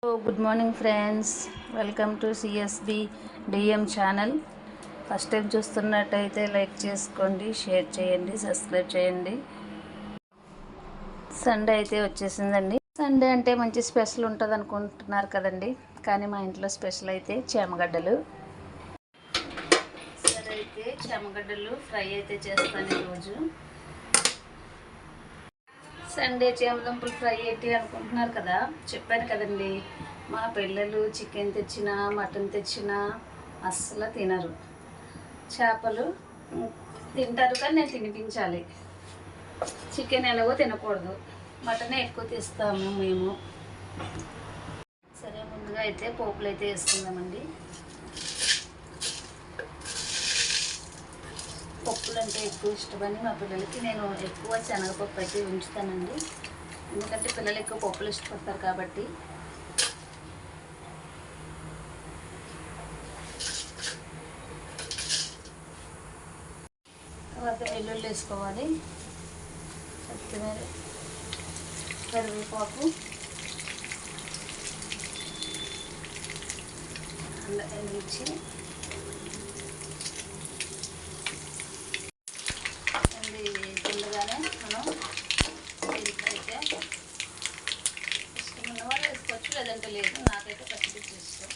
Good morning friends, welcome to CSB DM channel. First time చూస్తున్నట్టయితే like చేసుకోండి, share చేయండి, subscribe చేయండి. Sunday అయితే వచ్చేసిందండి. సండే అంటే మంచి స్పెషల్ ఉంటుంది అనుకుంటున్నారు కదండి, కానీ మా ఇంట్లో స్పెషల్ అయితే చేమగడ్డలు. సరే, అయితే చేమగడ్డలు ఫ్రై అయితే చేస్తాను ఈరోజు. సండే చేమదుంపలు ఫ్రై ఏంటి అనుకుంటున్నారు కదా, చెప్పాను కదండి, మా పిల్లలు చికెన్ తెచ్చినా మటన్ తెచ్చినా అస్సలు తినరు. చేపలు తింటారు కానీ నేను తినిపించాలి. చికెన్ ఎలాగో తినకూడదు, మటనే ఎక్కువ తీస్తాము మేము. సరే, ముందుగా అయితే పోపులు అయితే వేసుకుందామండి. పప్పులు అంటే ఎక్కువ ఇష్టమని మా పిల్లలకి నేను ఎక్కువ శనగపప్పు అయితే ఉంచుతానండి, ఎందుకంటే పిల్లలు ఎక్కువ పప్పులు ఇష్టపడతారు కాబట్టి. తర్వాత వెల్లుల్లి వేసుకోవాలి, కొత్తిమీర, కరివేపాకు, ఎండుమిర్చి, ముందుగానే మనం అయితే ఇష్టం ఉన్న వాళ్ళు వేసుకోవచ్చు, లేదంటే లేదు. నాకైతే పచ్చిమిర్చి ఇష్టం,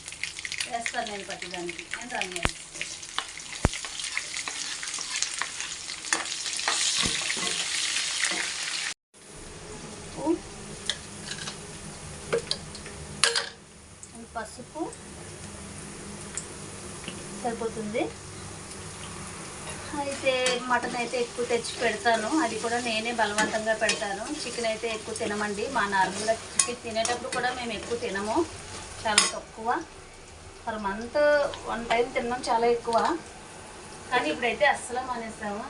వేస్తాను నేను పచ్చిదానికి. నేను అన్నీ పసుపు సరిపోతుంది. అయితే మటన్ అయితే ఎక్కువ తెచ్చి పెడతాను, అది కూడా నేనే బలవంతంగా పెడతాను. చికెన్ అయితే ఎక్కువ తినమండి, మా నార్మల్గా చికెన్ తినేటప్పుడు కూడా మేము ఎక్కువ తినము, చాలా తక్కువ. పర్ మంత్ 1 టైం తిన్నాం, చాలా ఎక్కువ. కానీ ఇప్పుడైతే అస్సలు మానేసాము.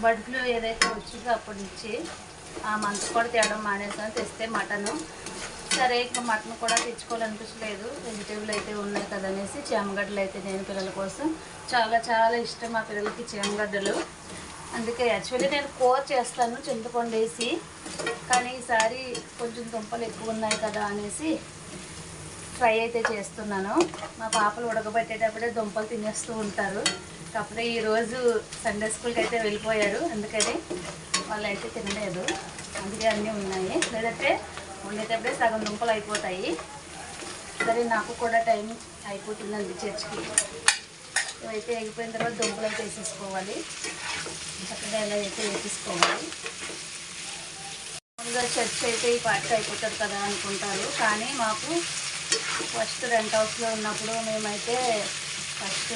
బర్డ్ ఫ్లూ ఏదైతే వచ్చిందో అప్పటి నుంచి ఆ మంత్ కూడా తేవడం మానేసాము. తెస్తే మటను, సరే ఇంకా మటన్ కూడా తెచ్చుకోవాలనిపించలేదు, వెజిటేబుల్ అయితే ఉన్నాయి కదనేసి చేమగడ్డలు అయితే నేను పిల్లల కోసం చాలా చాలా ఇష్టం మా పిల్లలకి చేమగడ్డలు. అందుకే యాక్చువల్లీ నేను కూర చేస్తాను చింతపండు వేసి, కానీ ఈసారి కొంచెం దుంపలు ఎక్కువ ఉన్నాయి కదా అనేసి ఫ్రై అయితే చేస్తున్నాను. మా పాపలు ఉడకబెట్టేటప్పుడే దుంపలు తినేస్తూ ఉంటారు, కాకపోతే ఈరోజు సండే స్కూల్కి అయితే వెళ్ళిపోయారు, అందుకని వాళ్ళు అయితే తినలేదు. అందుకే అన్నీ ఉన్నాయి, లేదంటే వండేటప్పుడే సగం దుంపలు అయిపోతాయి. సరే, నాకు కూడా టైం అయిపోతుందండి చర్చ్కి. ఇవైతే అయిపోయిన తర్వాత దుంపలు అయితే వేసేసుకోవాలి, చక్కగా ఎలా అయితే వేసేసుకోవాలి. ముందుగా చర్చ్ అయితే ఈ పార్టీ అయిపోతుంది కదా అనుకుంటారు, కానీ మాకు ఫస్ట్ రెంట్ హౌస్లో ఉన్నప్పుడు మేమైతే ఫస్ట్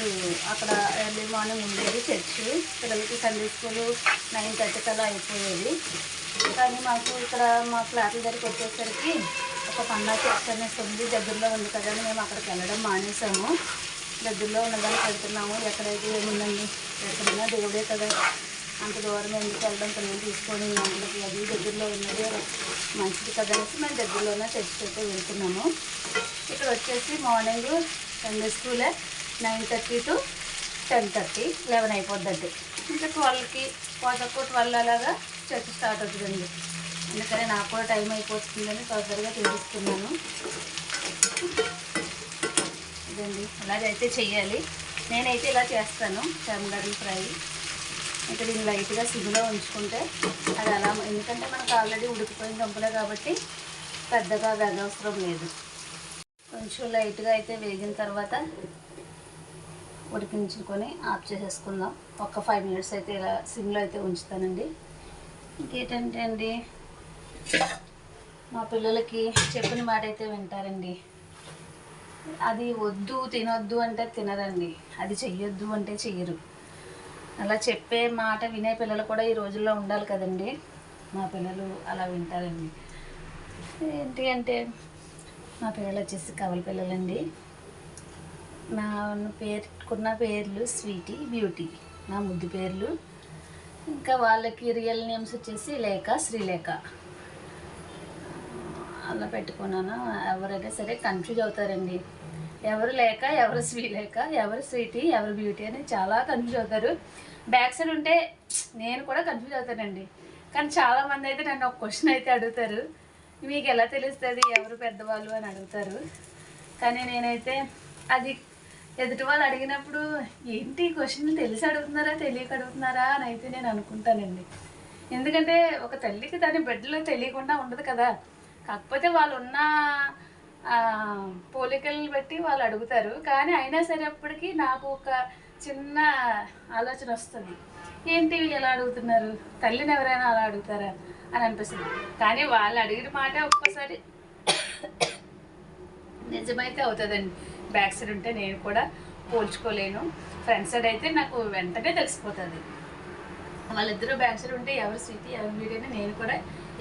అక్కడ ఎర్లీ మార్నింగ్ ఉండేది చర్చ్. పిల్లలకి సండే స్కూలు 9:30 కల్లా అయిపోయేది. కానీ మాకు ఇక్కడ మా ఫ్లాట్ల దగ్గరికి వచ్చేసరికి ఒక పన్నా చర్చ్ అనేసి ఉంది, దగ్గరలో ఉంది కదా అని మేము అక్కడికి వెళ్ళడం మానేసాము. దగ్గరలో ఉన్నదాన్ని పెడుతున్నాము, ఎక్కడైతే ఏముందండి, ఎక్కడైనా దేవుడే కదా, అంత దూరం ఎందుకు వెళ్ళడం, పిల్లలు తీసుకొని అందులోకి అది దగ్గరలో ఉన్నదే మంచిది కదా అనేసి మేము దగ్గరలోనే చర్చ్కి అయితే వెళ్తున్నాము. ఇక్కడ వచ్చేసి మార్నింగ్ సండే స్కూలే 9:30 to 10:30, 11 అయిపోద్దండి. ఇంకా 12కి 12 అలాగా చర్చ్ స్టార్ట్ అవుతుందండి. అందుకని నాకు కూడా టైం అయిపోతుందని తొందరగా తెలుస్తున్నాను. ఇదండి, అలాగైతే చెయ్యాలి. నేనైతే ఇలా చేస్తాను చేమగడ్డలు ఫ్రై. ఇంకా దీన్ని లైట్గా సిమ్లో ఉంచుకుంటే అది అలా, ఎందుకంటే మనకు ఆల్రెడీ ఉడికిపోయిన దుంపలే కాబట్టి పెద్దగా వేగవసరం లేదు. కొంచెం లైట్గా అయితే వేగిన తర్వాత ఉడికించుకొని ఆఫ్ చేసేసుకుందాం. ఒక 5 minutes అయితే ఇలా సిమ్లో అయితే ఉంచుతానండి. ఇంకేంటంటే అండి, మా పిల్లలకి చెప్పిన మాట అయితే వింటారండి. అది వద్దు తినొద్దు అంటే తినరండి, అది చెయ్యొద్దు అంటే చెయ్యరు. అలా చెప్పే మాట వినే పిల్లలు కూడా ఈ రోజుల్లో ఉండాలి కదండి. మా పిల్లలు అలా వింటారండి. ఏంటి అంటే, మా పిల్లలు వచ్చేసి కవల పిల్లలండి. నా పేరుకున్న పేర్లు స్వీటీ, బ్యూటీ, నా ముద్దు పేర్లు. ఇంకా వాళ్ళకి రియల్ నేమ్స్ వచ్చేసి లేఖ, శ్రీలేఖ అలా పెట్టుకున్నాను. ఎవరైనా సరే కన్ఫ్యూజ్ అవుతారండి, ఎవరు లేఖ, ఎవరు శ్రీలేఖ, ఎవరు స్వీటీ, ఎవరు బ్యూటీ అని చాలా కన్ఫ్యూజ్ అవుతారు. బ్యాక్ సైడ్ ఉంటే నేను కూడా కన్ఫ్యూజ్ అవుతానండి. కానీ చాలామంది అయితే నన్ను ఒక క్వశ్చన్ అయితే అడుగుతారు, మీకు ఎలా తెలుస్తుంది ఎవరు పెద్దవాళ్ళు అని అడుగుతారు. కానీ నేనైతే అది ఎదుటి వాళ్ళు అడిగినప్పుడు ఏంటి క్వశ్చన్ తెలిసి అడుగుతున్నారా తెలియక అడుగుతున్నారా అని అయితే నేను అనుకుంటానండి. ఎందుకంటే ఒక తల్లికి తన బిడ్డలో తెలియకుండా ఉండదు కదా. కాకపోతే వాళ్ళు ఉన్న పోలికలను బట్టి వాళ్ళు అడుగుతారు. కానీ అయినా సరే అప్పటికి నాకు ఒక చిన్న ఆలోచన వస్తుంది, ఏంటి వీళ్ళు ఎలా అడుగుతున్నారు, తల్లిని ఎవరైనా అలా అడుగుతారా అని అనిపిస్తుంది. కానీ వాళ్ళు అడిగిన మాట ఒక్కోసారి నిజమైతే అవుతుందండి. బ్యాక్ సైడ్ ఉంటే నేను కూడా పోల్చుకోలేను. ఫ్రంట్ సైడ్ అయితే నాకు వెంటనే తెలిసిపోతుంది. వాళ్ళిద్దరూ బ్యాక్ సైడ్ ఉంటే ఎవరు స్వీటీ ఎవరు బ్యూటీ అని నేను కూడా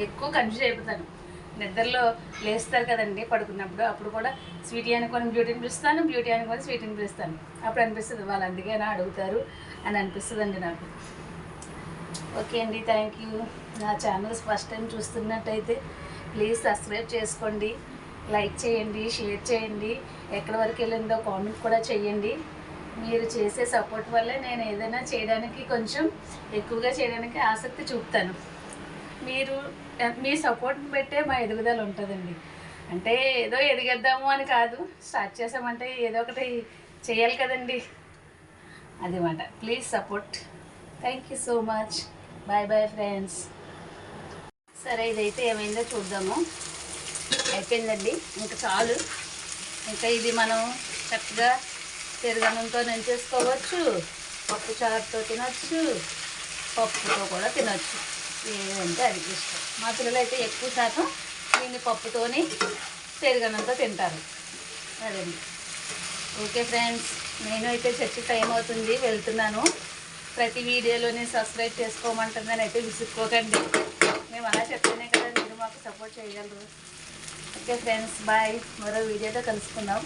ఎక్కువ కన్ఫ్యూజ్ అయిపోతాను. నిద్రలో లేస్తారు కదండి పడుకున్నప్పుడు, అప్పుడు కూడా స్వీటీ అనుకొని బ్యూటీని పిలుస్తాను, బ్యూటీ అనుకొని స్వీటీని పిలుస్తాను. అప్పుడు అనిపిస్తుంది వాళ్ళు అందుకేనా అడుగుతారు అని అనిపిస్తుందండి నాకు. ఓకే అండి, థ్యాంక్ యూ. నా ఛానల్స్ ఫస్ట్ టైం చూస్తున్నట్టయితే ప్లీజ్ సబ్స్క్రైబ్ చేసుకోండి, లైక్ చేయండి, షేర్ చేయండి, ఎక్కడి వరకు వెళ్ళిందో కామెంట్ కూడా చేయండి. మీరు చేసే సపోర్ట్ వల్లే నేను ఏదైనా చేయడానికి కొంచెం ఎక్కువగా చేయడానికి ఆసక్తి చూపుతాను. మీ సపోర్ట్ని పెట్టే మా ఎదుగుదల ఉంటుందండి. అంటే ఏదో ఎదిగేద్దాము అని కాదు, స్టార్ట్ చేసామంటే ఏదో ఒకటి చేయాలి కదండి, అది మాట. Please support. Thank you so much. Bye bye friends. సరే, ఇదైతే ఏమైందో చూద్దాము. అయిపోయిందండి, ఇంకా చాలు. ఇంకా ఇది మనం చక్కగా పెరుగన్నంతో నంచేసుకోవచ్చు, పప్పు చారుతో తినచ్చు, పప్పుతో కూడా తినచ్చు, ఏదంటే అది ఇష్టం. మా పిల్లలు అయితే ఎక్కువ శాతం దీన్ని పప్పుతోని పెరుగన్నంతో తింటారు. అదండి. ఓకే ఫ్రెండ్స్, నేను అయితే చర్చి టైం అవుతుంది, వెళ్తున్నాను. ప్రతి వీడియోలోనే సబ్స్క్రైబ్ చేసుకోమంటుందని అయితే విసుక్కోకండి. మేము అలా చెప్తేనే కదా మీరు మాకు సపోర్ట్ చేయగలరు. Okay friends, bye. మరో వీడియోతో కలుసుకుందాం.